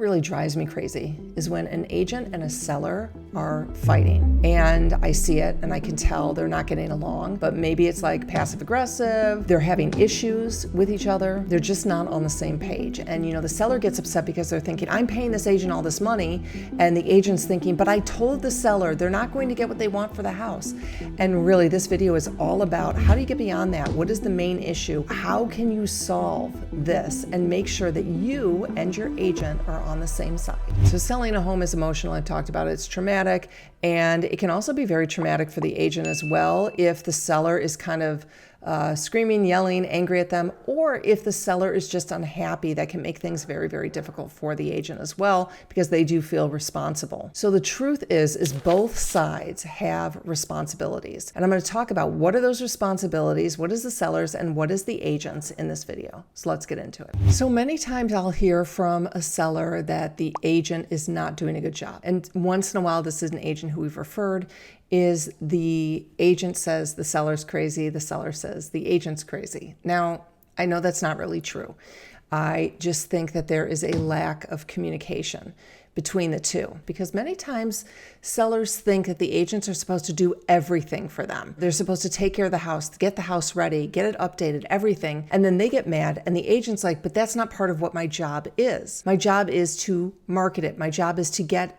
really drives me crazy is when an agent and a seller are fighting, and I see it and I can tell they're not getting along, but maybe it's like passive aggressive, they're having issues with each other, they're just not on the same page. And the seller gets upset because they're thinking, I'm paying this agent all this money, and the agent's thinking, but I told the seller they're not going to get what they want for the house. And really, this video is all about how do you get beyond that? What is the main issue? How can you solve this and make sure that you and your agent are on the same side? So selling a home is emotional. I've talked about it. It's traumatic, and it can also be very traumatic for the agent as well if the seller is kind of screaming, yelling, angry at them, or if the seller is just unhappy. That can make things very, very difficult for the agent as well, because they do feel responsible. So the truth is both sides have responsibilities. And I'm going to talk about what are those responsibilities, what is the seller's, and what is the agent's in this video. So let's get into it. So many times I'll hear from a seller that the agent is not doing a good job. And once in a while, this is an agent who we've referred, is the agent says the seller's crazy, the seller says the agent's crazy. Now, I know that's not really true. I just think that there is a lack of communication between the two, because many times sellers think that the agents are supposed to do everything for them. They're supposed to take care of the house, get the house ready, get it updated, everything. And then they get mad and the agent's like, but that's not part of what my job is. My job is to market it. My job is to get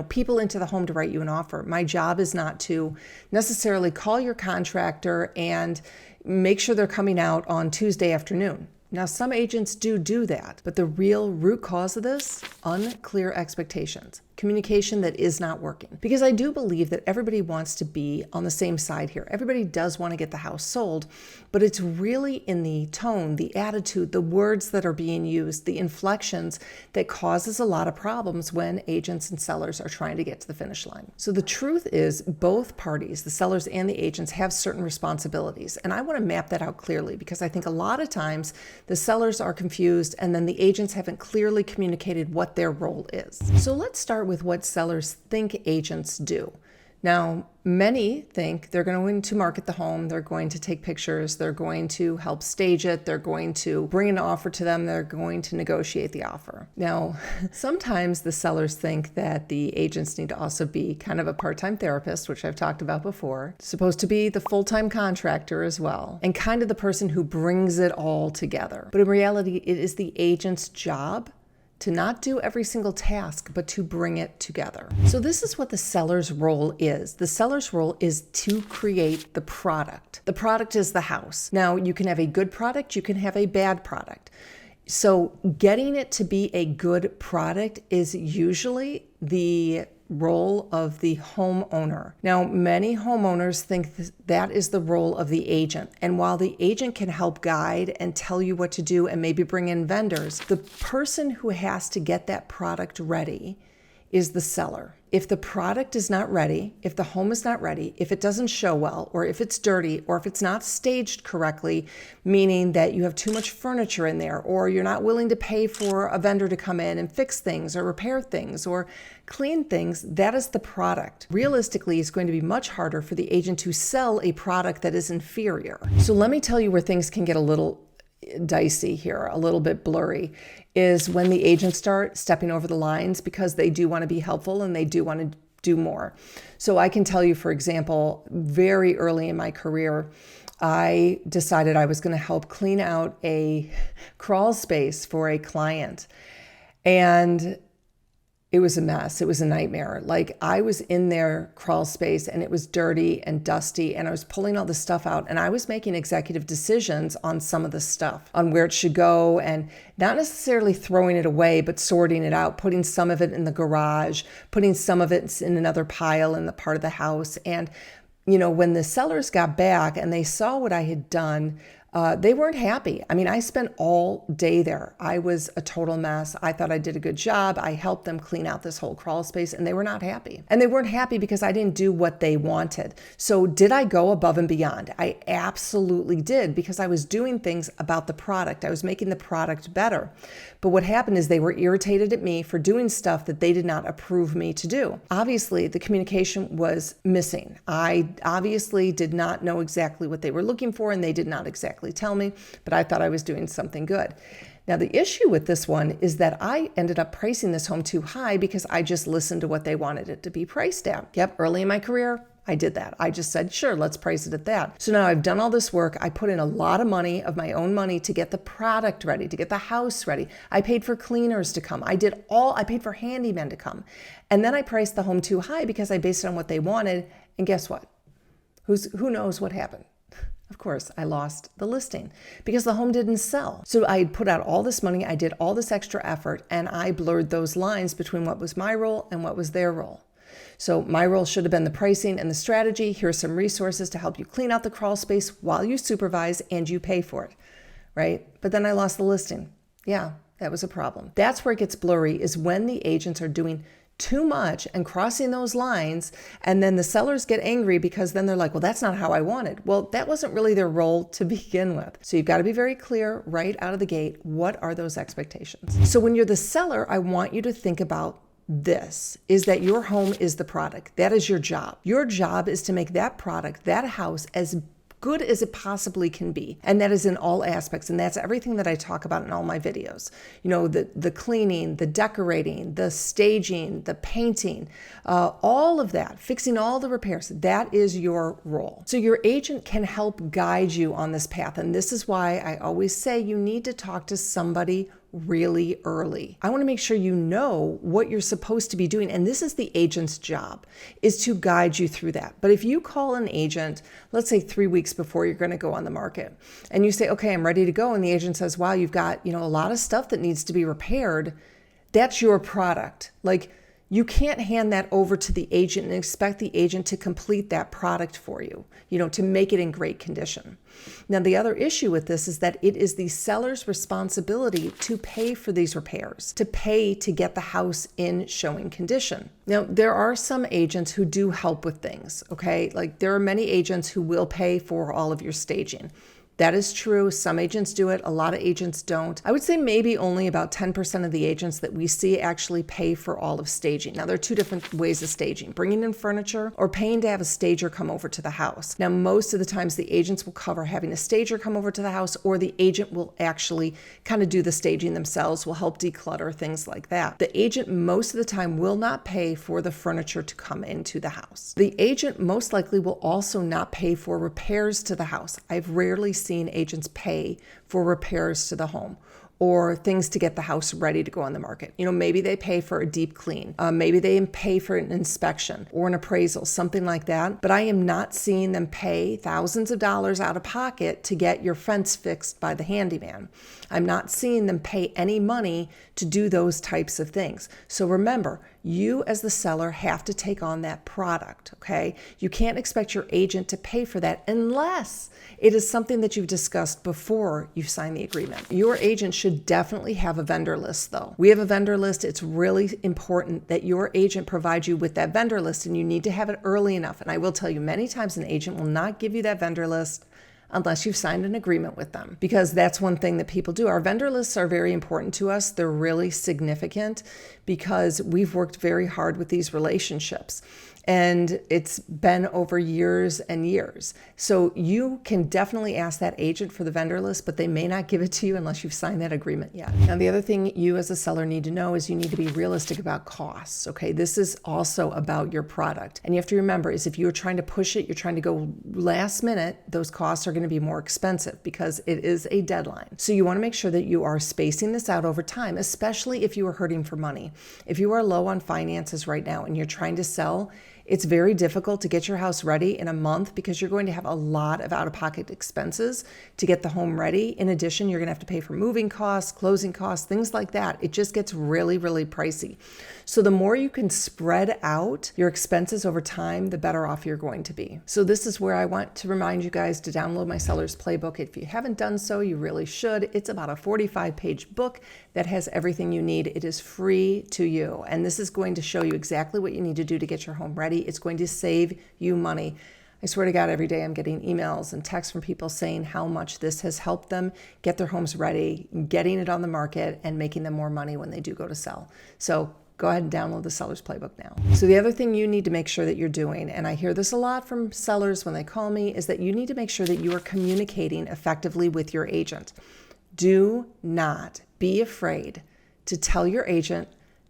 people into the home to write you an offer. My job is not to necessarily call your contractor and make sure they're coming out on Tuesday afternoon. Now, some agents do that, but the real root cause of this, unclear expectations, communication that is not working. Because I do believe that everybody wants to be on the same side here. Everybody does want to get the house sold, but it's really in the tone, the attitude, the words that are being used, the inflections that causes a lot of problems when agents and sellers are trying to get to the finish line. So the truth is both parties, the sellers and the agents, have certain responsibilities. And I want to map that out clearly, because I think a lot of times the sellers are confused and then the agents haven't clearly communicated what their role is. So let's start with what sellers think agents do. Now, many think they're going to market the home, they're going to take pictures, they're going to help stage it, they're going to bring an offer to them, they're going to negotiate the offer. Now, sometimes the sellers think that the agents need to also be kind of a part-time therapist, which I've talked about before, supposed to be the full-time contractor as well, and kind of the person who brings it all together. But in reality, it is the agent's job to not do every single task, but to bring it together. So this is what the seller's role is. The seller's role is to create the product. The product is the house. Now, you can have a good product, you can have a bad product. So getting it to be a good product is usually the role of the homeowner. Now, many homeowners think that is the role of the agent. And while the agent can help guide and tell you what to do and maybe bring in vendors, the person who has to get that product ready is the seller. If the product is not ready, if the home is not ready, if it doesn't show well, or if it's dirty, or if it's not staged correctly, meaning that you have too much furniture in there, or you're not willing to pay for a vendor to come in and fix things or repair things or clean things, that is the product. Realistically, it's going to be much harder for the agent to sell a product that is inferior. So let me tell you where things can get a little dicey here, a little bit blurry, is when the agents start stepping over the lines because they do want to be helpful and they do want to do more. So I can tell you, for example, very early in my career, I decided I was going to help clean out a crawl space for a client. And it was a mess. It was a nightmare. Like, I was in their crawl space and it was dirty and dusty and I was pulling all the stuff out and I was making executive decisions on some of the stuff, on where it should go, and not necessarily throwing it away, but sorting it out, putting some of it in the garage, putting some of it in another pile in the part of the house. And, when the sellers got back and they saw what I had done, they weren't happy. I mean, I spent all day there. I was a total mess. I thought I did a good job. I helped them clean out this whole crawl space and they were not happy. And they weren't happy because I didn't do what they wanted. So did I go above and beyond? I absolutely did, because I was doing things about the product. I was making the product better. But what happened is they were irritated at me for doing stuff that they did not approve me to do. Obviously, the communication was missing. I obviously did not know exactly what they were looking for and they did not exactly tell me, but I thought I was doing something good. Now, the issue with this one is that I ended up pricing this home too high because I just listened to what they wanted it to be priced at. Yep, early in my career, I did that. I just said, sure, let's price it at that. So now I've done all this work. I put in a lot of money, of my own money, to get the product ready, to get the house ready. I paid for cleaners to come. I paid for handymen to come. And then I priced the home too high because I based it on what they wanted. And guess what? Who knows what happened? Of course, I lost the listing because the home didn't sell. So I put out all this money, I did all this extra effort, and I blurred those lines between what was my role and what was their role. So my role should have been the pricing and the strategy. Here's some resources to help you clean out the crawl space while you supervise and you pay for it, right? But then I lost the listing. Yeah, that was a problem. That's where it gets blurry, is when the agents are doing too much and crossing those lines, and then the sellers get angry because then they're like, well, that's not how I wanted. Well, that wasn't really their role to begin with. So you've got to be very clear right out of the gate. What are those expectations? So when you're the seller, I want you to think about this, is that your home is the product. That is your job. Your job is to make that product, that house, as good as it possibly can be. And that is in all aspects. And that's everything that I talk about in all my videos. You know, the cleaning, the decorating, the staging, the painting, all of that, fixing all the repairs. That is your role. So your agent can help guide you on this path. And this is why I always say you need to talk to somebody really early. I want to make sure you know what you're supposed to be doing. And this is the agent's job, is to guide you through that. But if you call an agent, let's say 3 weeks before you're going to go on the market, and you say, okay, I'm ready to go. And the agent says, wow, you've got, a lot of stuff that needs to be repaired. That's your product. Like, you can't hand that over to the agent and expect the agent to complete that product for you, to make it in great condition. Now, the other issue with this is that it is the seller's responsibility to pay for these repairs, to pay to get the house in showing condition. Now, there are some agents who do help with things, okay? Like, there are many agents who will pay for all of your staging. That is true. Some agents do it. A lot of agents don't. I would say maybe only about 10% of the agents that we see actually pay for all of staging. Now, there are two different ways of staging: bringing in furniture or paying to have a stager come over to the house. Now, most of the times the agents will cover having a stager come over to the house, or the agent will actually kind of do the staging themselves, will help declutter, things like that. The agent most of the time will not pay for the furniture to come into the house. The agent most likely will also not pay for repairs to the house. I've rarely seen agents pay for repairs to the home or things to get the house ready to go on the market. Maybe they pay for a deep clean. Maybe they pay for an inspection or an appraisal, something like that. But I am not seeing them pay thousands of dollars out of pocket to get your fence fixed by the handyman. I'm not seeing them pay any money to do those types of things. So remember, you as the seller have to take on that product, okay? You can't expect your agent to pay for that unless it is something that you've discussed before you sign the agreement. Your agent should definitely have a vendor list, though. We have a vendor list. It's really important that your agent provides you with that vendor list, and you need to have it early enough. And I will tell you, many times an agent will not give you that vendor list unless you've signed an agreement with them, because that's one thing that people do. Our vendor lists are very important to us. They're really significant because we've worked very hard with these relationships. And it's been over years and years. So you can definitely ask that agent for the vendor list, but they may not give it to you unless you've signed that agreement yet. Now, the other thing you as a seller need to know is you need to be realistic about costs, okay? This is also about your product. And you have to remember is if you're trying to push it, you're trying to go last minute, those costs are going to be more expensive because it is a deadline. So you want to make sure that you are spacing this out over time, especially if you are hurting for money. If you are low on finances right now and you're trying to sell, it's very difficult to get your house ready in a month because you're going to have a lot of out-of-pocket expenses to get the home ready. In addition, you're going to have to pay for moving costs, closing costs, things like that. It just gets really, really pricey. So the more you can spread out your expenses over time, the better off you're going to be. So this is where I want to remind you guys to download my Seller's Playbook. If you haven't done so, you really should. It's about a 45-page book that has everything you need. It is free to you. And this is going to show you exactly what you need to do to get your home ready. It's going to save you money. I swear to God, every day I'm getting emails and texts from people saying how much this has helped them get their homes ready, getting it on the market, and making them more money when they do go to sell. So go ahead and download the Seller's Playbook now. So the other thing you need to make sure that you're doing, and I hear this a lot from sellers when they call me, is that you need to make sure that you are communicating effectively with your agent. do not be afraid to tell your agent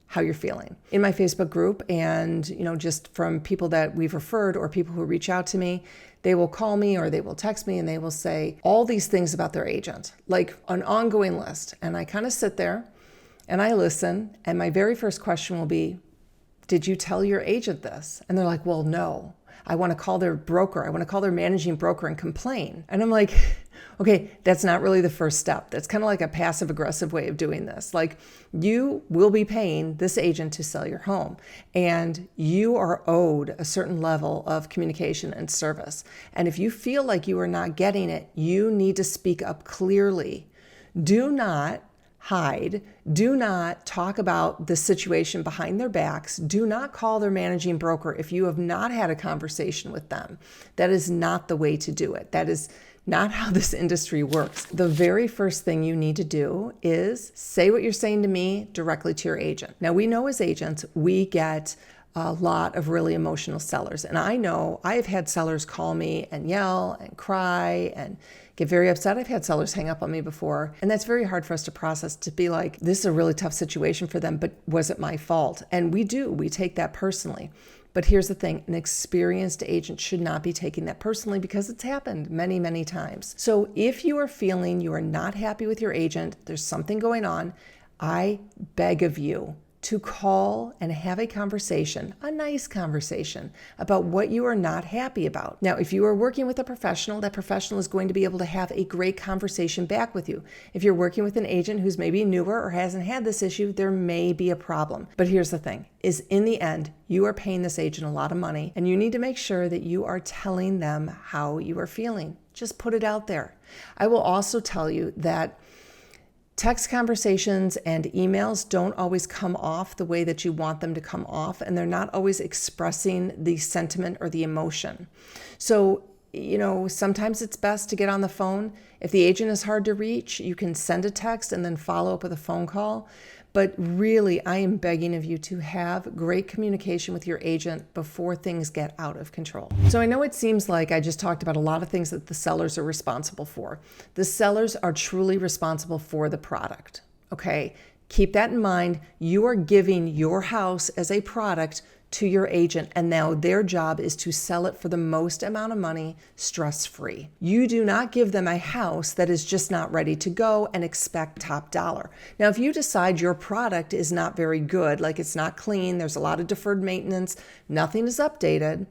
how you're feeling. In my Facebook group, and just from people that we've referred or people who reach out to me, they will call me or they will text me and they will say all these things about their agent, like an ongoing list. And I kind of sit there and I listen, and my very first question will be, did you tell your agent this? And they're like, well, no. I want to call their broker. I want to call their managing broker and complain. And I'm like, okay, that's not really the first step. That's kind of like a passive aggressive way of doing this. Like, you will be paying this agent to sell your home, and you are owed a certain level of communication and service. And if you feel like you are not getting it, you need to speak up clearly. Do not hide. Do not talk about the situation behind their backs. Do not call their managing broker if you have not had a conversation with them. That is not the way to do it. That is not how this industry works. The very first thing you need to do is say what you're saying to me directly to your agent. Now, we know as agents, we get a lot of really emotional sellers. And I know I have had sellers call me and yell and cry and get very upset. I've had sellers hang up on me before. And that's very hard for us to process, to be like, this is a really tough situation for them, but was it my fault? And we take that personally. But here's the thing, an experienced agent should not be taking that personally, because it's happened many, many times. So if you are feeling you are not happy with your agent, there's something going on, I beg of you to call and have a conversation, a nice conversation, about what you are not happy about. Now, if you are working with a professional, that professional is going to be able to have a great conversation back with you. If you're working with an agent who's maybe newer or hasn't had this issue, there may be a problem. But here's the thing, is in the end, you are paying this agent a lot of money, and you need to make sure that you are telling them how you are feeling. Just put it out there. I will also tell you that text conversations and emails don't always come off the way that you want them to come off, and they're not always expressing the sentiment or the emotion. So, sometimes it's best to get on the phone. If the agent is hard to reach, you can send a text and then follow up with a phone call. But really, I am begging of you to have great communication with your agent before things get out of control. So I know it seems like I just talked about a lot of things that the sellers are responsible for. The sellers are truly responsible for the product, okay? Keep that in mind. You are giving your house as a product to your agent, and now their job is to sell it for the most amount of money, stress-free. You do not give them a house that is just not ready to go and expect top dollar. Now, if you decide your product is not very good, like it's not clean, there's a lot of deferred maintenance, nothing is updated,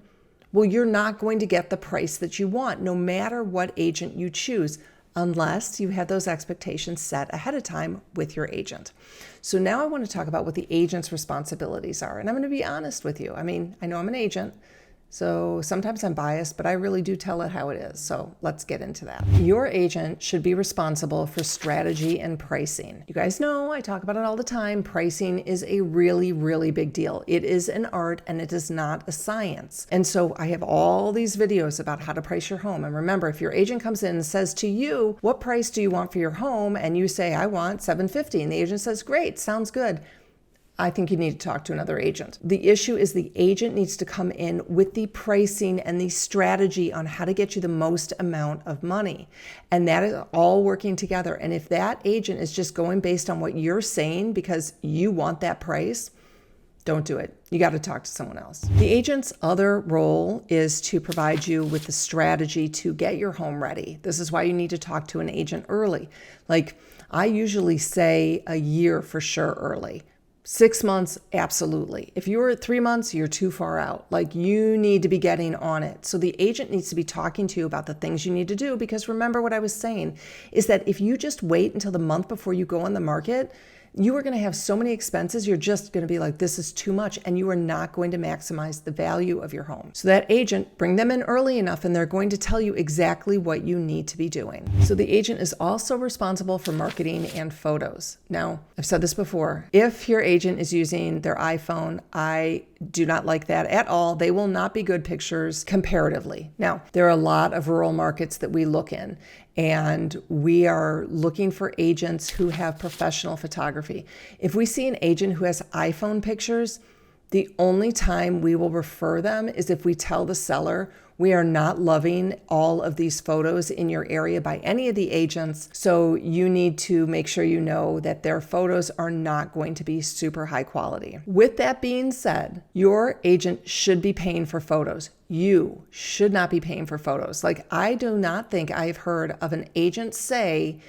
well, you're not going to get the price that you want, no matter what agent you choose, unless you had those expectations set ahead of time with your agent. So now I want to talk about what the agent's responsibilities are. And I'm going to be honest with you. I mean, I know I'm an agent, so sometimes I'm biased, but I really do tell it how it is. So let's get into that. Your agent should be responsible for strategy and pricing. You guys know I talk about it all the time. Pricing is a really, really big deal. It is an art and it is not a science. And so I have all these videos about how to price your home. And remember, if your agent comes in and says to you, what price do you want for your home? And you say, I want $750. And the agent says, great, sounds good. I think you need to talk to another agent. The issue is the agent needs to come in with the pricing and the strategy on how to get you the most amount of money. And that is all working together. And if that agent is just going based on what you're saying because you want that price, don't do it. You got to talk to someone else. The agent's other role is to provide you with the strategy to get your home ready. This is why you need to talk to an agent early. Like, I usually say a year for sure early. 6 months, absolutely. If you're at 3 months, you're too far out. Like, you need to be getting on it. So the agent needs to be talking to you about the things you need to do, because remember what I was saying is that if you just wait until the month before you go on the market, you are going to have so many expenses, you're just going to be like, this is too much, and you are not going to maximize the value of your home. So that agent, bring them in early enough, and they're going to tell you exactly what you need to be doing. So the agent is also responsible for marketing and photos. Now, I've said this before, if your agent is using their iPhone, I do not like that at all. They will not be good pictures comparatively. Now, there are a lot of rural markets that we look in, and we are looking for agents who have professional photography. If we see an agent who has iPhone pictures, the only time we will refer them is if we tell the seller We are not loving all of these photos in your area by any of the agents, so you need to make sure you know that their photos are not going to be super high quality. With that being said, your agent should be paying for photos. You should not be paying for photos. Like, I do not think I've heard of an agent say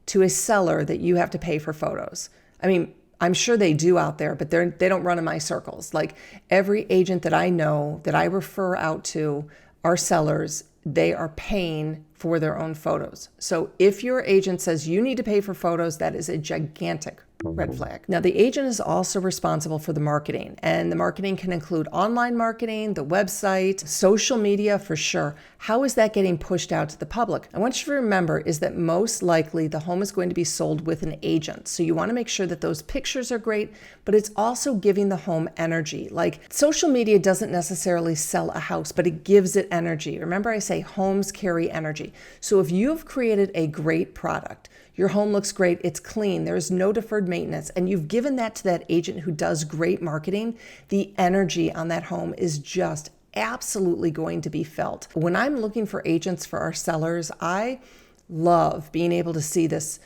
to a seller that you have to pay for photos. I mean, I'm sure they do out there, but they don't run in my circles. Like, every agent that I know that I refer out to are sellers. They are paying for their own photos. So if your agent says you need to pay for photos, that is a gigantic red flag. Now, the agent is also responsible for the marketing, and the marketing can include online marketing, the website, social media for sure. How is that getting pushed out to the public? I want you to remember is that most likely the home is going to be sold with an agent. So you want to make sure that those pictures are great, but it's also giving the home energy. Like, social media doesn't necessarily sell a house, but it gives it energy. Remember, I say homes carry energy. So if you've created a great product, your home looks great, it's clean, there's no deferred maintenance, and you've given that to that agent who does great marketing, the energy on that home is just absolutely going to be felt. When I'm looking for agents for our sellers, I love being able to see this,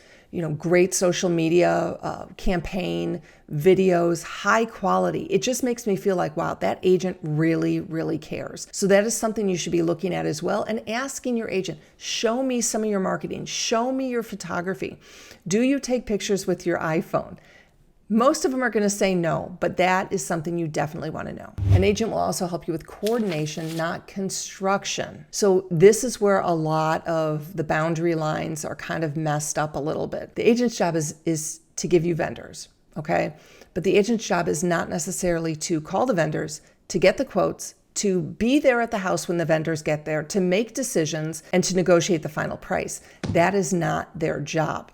great social media campaign, videos, high quality. It just makes me feel like, wow, that agent really, really cares. So that is something you should be looking at as well, and asking your agent, show me some of your marketing, show me your photography. Do you take pictures with your iPhone? Most of them are going to say no, but that is something you definitely want to know. An agent will also help you with coordination, not construction. So this is where a lot of the boundary lines are kind of messed up a little bit. The agent's job is to give you vendors, okay? But the agent's job is not necessarily to call the vendors, to get the quotes, to be there at the house when the vendors get there, to make decisions, and to negotiate the final price. That is not their job,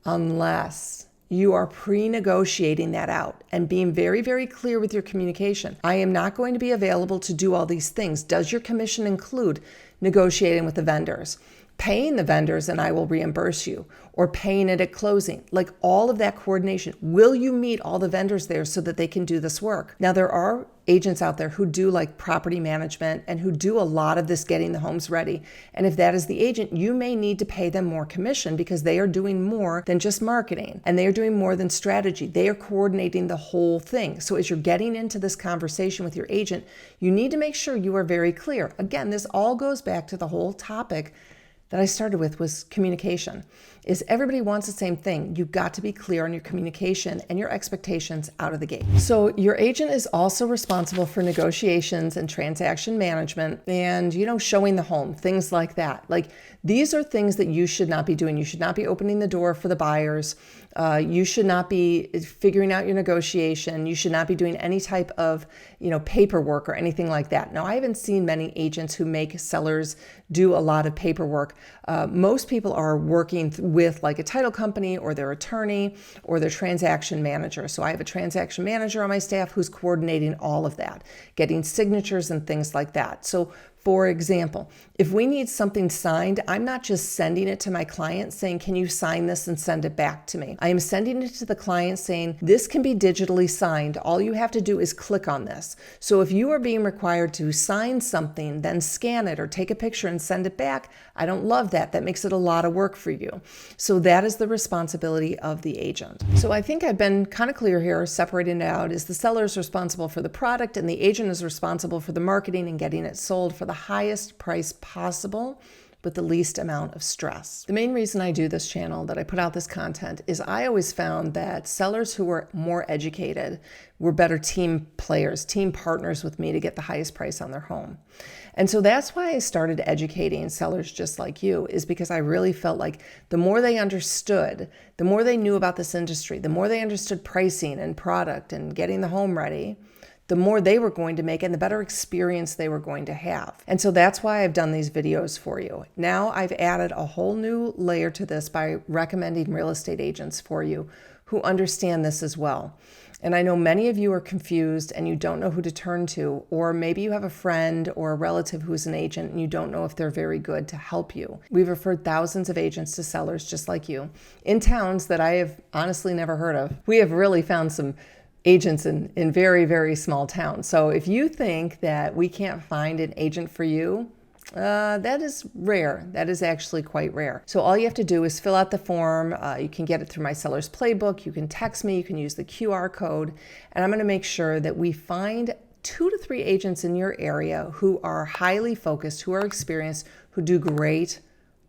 unless you are pre-negotiating that out and being very, very clear with your communication. I am not going to be available to do all these things. Does your commission include negotiating with the vendors? Paying the vendors and I will reimburse you, or paying it at closing, like all of that coordination. Will you meet all the vendors there so that they can do this work? Now, there are agents out there who do like property management and who do a lot of this getting the homes ready. And if that is the agent, you may need to pay them more commission because they are doing more than just marketing and they are doing more than strategy. They are coordinating the whole thing. So as you're getting into this conversation with your agent, you need to make sure you are very clear. Again, this all goes back to the whole topic that I started with, was communication. Is everybody wants the same thing. You've got to be clear on your communication and your expectations out of the gate. So your agent is also responsible for negotiations and transaction management and, showing the home, things like that. Like, these are things that you should not be doing. You should not be opening the door for the buyers. You should not be figuring out your negotiation. You should not be doing any type of, paperwork or anything like that. Now, I haven't seen many agents who make sellers do a lot of paperwork. Most people are working with like a title company or their attorney or their transaction manager. So I have a transaction manager on my staff who's coordinating all of that, getting signatures and things like that. So for example, if we need something signed, I'm not just sending it to my client saying, can you sign this and send it back to me? I am sending it to the client saying, this can be digitally signed. All you have to do is click on this. So if you are being required to sign something, then scan it or take a picture and send it back, I don't love that. That makes it a lot of work for you. So that is the responsibility of the agent. So I think I've been kind of clear here, separating it out, is the seller is responsible for the product and the agent is responsible for the marketing and getting it sold for the highest price possible with the least amount of stress. The main reason I do this channel, that I put out this content, is I always found that sellers who were more educated were better team players, team partners with me to get the highest price on their home. And so that's why I started educating sellers just like you, is because I really felt like the more they understood, the more they knew about this industry, the more they understood pricing and product and getting the home ready, the more they were going to make and the better experience they were going to have. And so that's why I've done these videos for you. Now I've added a whole new layer to this by recommending real estate agents for you who understand this as well. And I know many of you are confused and you don't know who to turn to, or maybe you have a friend or a relative who's an agent and you don't know if they're very good to help you. We've referred thousands of agents to sellers just like you in towns that I have honestly never heard of. We have really found some agents in very, very small towns. So if you think that we can't find an agent for you, that is rare. That is actually quite rare. So all you have to do is fill out the form. You can get it through my seller's playbook. You can text me. You can use the QR code. And I'm going to make sure that we find 2 to 3 agents in your area who are highly focused, who are experienced, who do great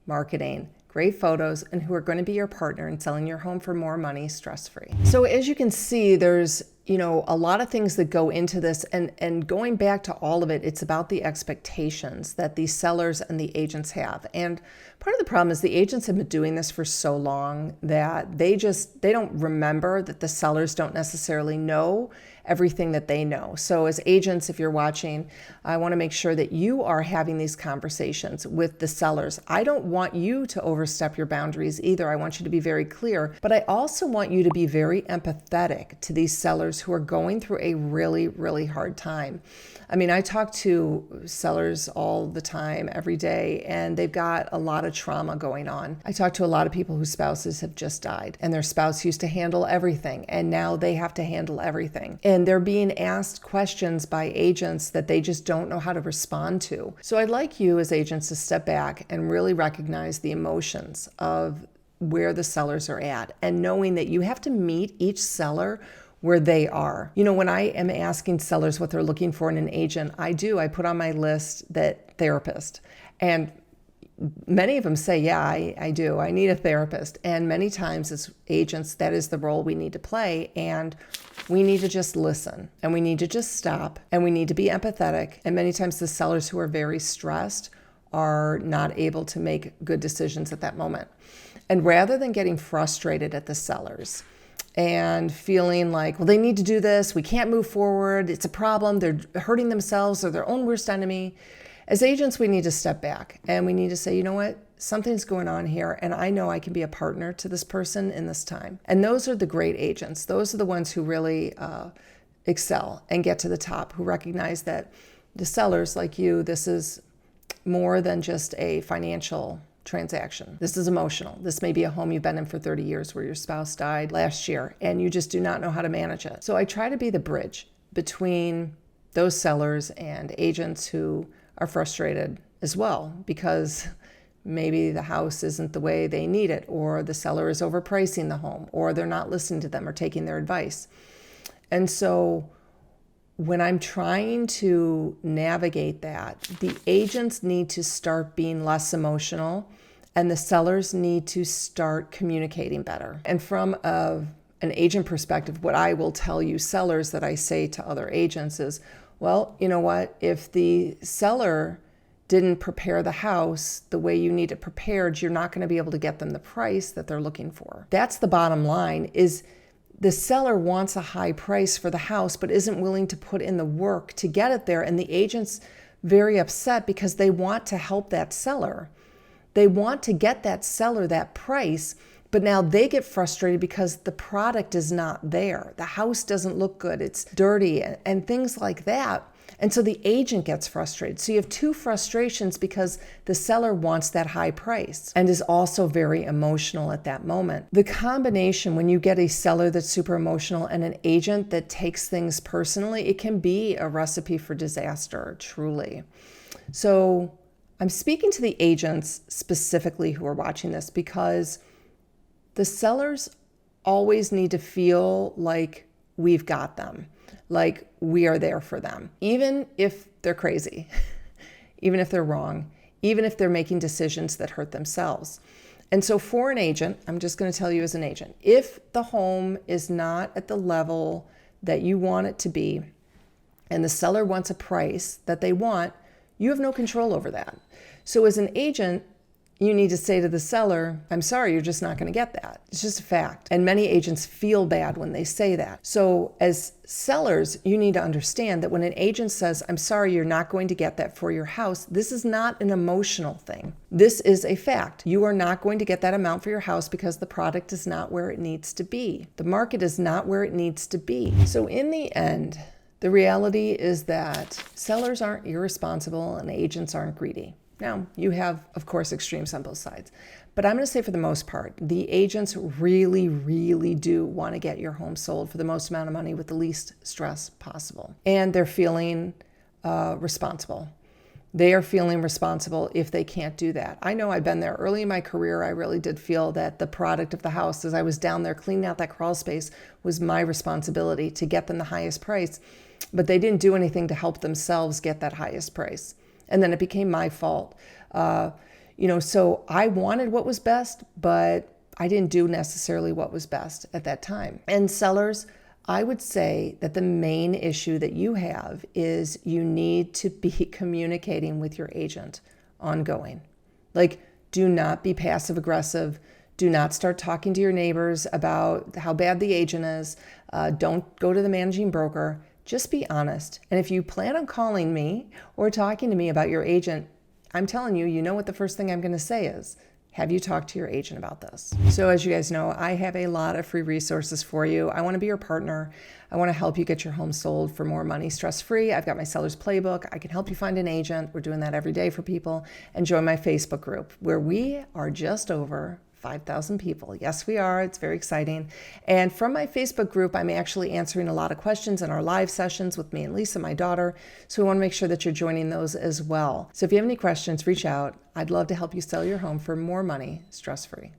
marketing, great photos, and who are going to be your partner in selling your home for more money stress-free. So as you can see, there's a lot of things that go into this, and going back to all of it, it's about the expectations that the sellers and the agents have. And part of the problem is the agents have been doing this for so long that they don't remember that the sellers don't necessarily know everything that they know. So as agents, if you're watching, I want to make sure that you are having these conversations with the sellers. I don't want you to overstep your boundaries either. I want you to be very clear, but I also want you to be very empathetic to these sellers who are going through a really, really hard time. I mean, I talk to sellers all the time, every day, and they've got a lot of trauma going on. I talk to a lot of people whose spouses have just died, and their spouse used to handle everything, and now they have to handle everything. And they're being asked questions by agents that they just don't know how to respond to. So I'd like you as agents to step back and really recognize the emotions of where the sellers are at, and knowing that you have to meet each seller where they are. When I am asking sellers what they're looking for in an agent, I put on my list that therapist. And many of them say, yeah, I do. I need a therapist. And many times as agents, that is the role we need to play. And we need to just listen, and we need to just stop, and we need to be empathetic. And many times the sellers who are very stressed are not able to make good decisions at that moment. And rather than getting frustrated at the sellers and feeling like, well, they need to do this, we can't move forward, it's a problem, they're hurting themselves, they're their own worst enemy. As agents, we need to step back and we need to say, you know what, something's going on here, and I know I can be a partner to this person in this time. And those are the great agents. Those are the ones who really excel and get to the top, who recognize that the sellers like you, this is more than just a financial transaction. This is emotional. This may be a home you've been in for 30 years where your spouse died last year and you just do not know how to manage it. So I try to be the bridge between those sellers and agents who are frustrated as well because maybe the house isn't the way they need it, or the seller is overpricing the home, or they're not listening to them or taking their advice. And so when I'm trying to navigate that, the agents need to start being less emotional and the sellers need to start communicating better. And from an agent perspective, what I will tell you sellers that I say to other agents is, well, you know what? If the seller didn't prepare the house the way you need it prepared, you're not going to be able to get them the price that they're looking for. That's the bottom line, is the seller wants a high price for the house, but isn't willing to put in the work to get it there. And the agent's very upset because they want to help that seller. They want to get that seller that price, but now they get frustrated because the product is not there. The house doesn't look good. It's dirty and things like that. And so the agent gets frustrated. So you have two frustrations because the seller wants that high price and is also very emotional at that moment. The combination, when you get a seller that's super emotional and an agent that takes things personally, it can be a recipe for disaster, truly. So I'm speaking to the agents specifically who are watching this because the sellers always need to feel like we've got them, like we are there for them, even if they're crazy, even if they're wrong, even if they're making decisions that hurt themselves. And so for an agent, I'm just going to tell you as an agent, if the home is not at the level that you want it to be, and the seller wants a price that they want, you have no control over that. So as an agent, you need to say to the seller, I'm sorry, you're just not going to get that. It's just a fact. And many agents feel bad when they say that. So as sellers, you need to understand that when an agent says, I'm sorry, you're not going to get that for your house, this is not an emotional thing. This is a fact. You are not going to get that amount for your house because the product is not where it needs to be. The market is not where it needs to be. So in the end, the reality is that sellers aren't irresponsible and agents aren't greedy. Now, you have, of course, extremes on both sides. But I'm going to say for the most part, the agents really, really do want to get your home sold for the most amount of money with the least stress possible. And they're feeling responsible. They are feeling responsible if they can't do that. I know I've been there early in my career. I really did feel that the product of the house, as I was down there cleaning out that crawl space, was my responsibility to get them the highest price. But they didn't do anything to help themselves get that highest price. And then it became my fault. So I wanted what was best, but I didn't do necessarily what was best at that time. And sellers, I would say that the main issue that you have is you need to be communicating with your agent ongoing. Like, do not be passive aggressive. Do not start talking to your neighbors about how bad the agent is. Don't go to the managing broker. Just be honest. And if you plan on calling me or talking to me about your agent, I'm telling you, you know what the first thing I'm going to say is, have you talked to your agent about this? So as you guys know, I have a lot of free resources for you. I want to be your partner. I want to help you get your home sold for more money stress-free. I've got my seller's playbook. I can help you find an agent. We're doing that every day for people. And join my Facebook group where we are just over 5,000 people. Yes, we are. It's very exciting. And from my Facebook group, I'm actually answering a lot of questions in our live sessions with me and Lisa, my daughter. So we want to make sure that you're joining those as well. So if you have any questions, reach out. I'd love to help you sell your home for more money, stress-free.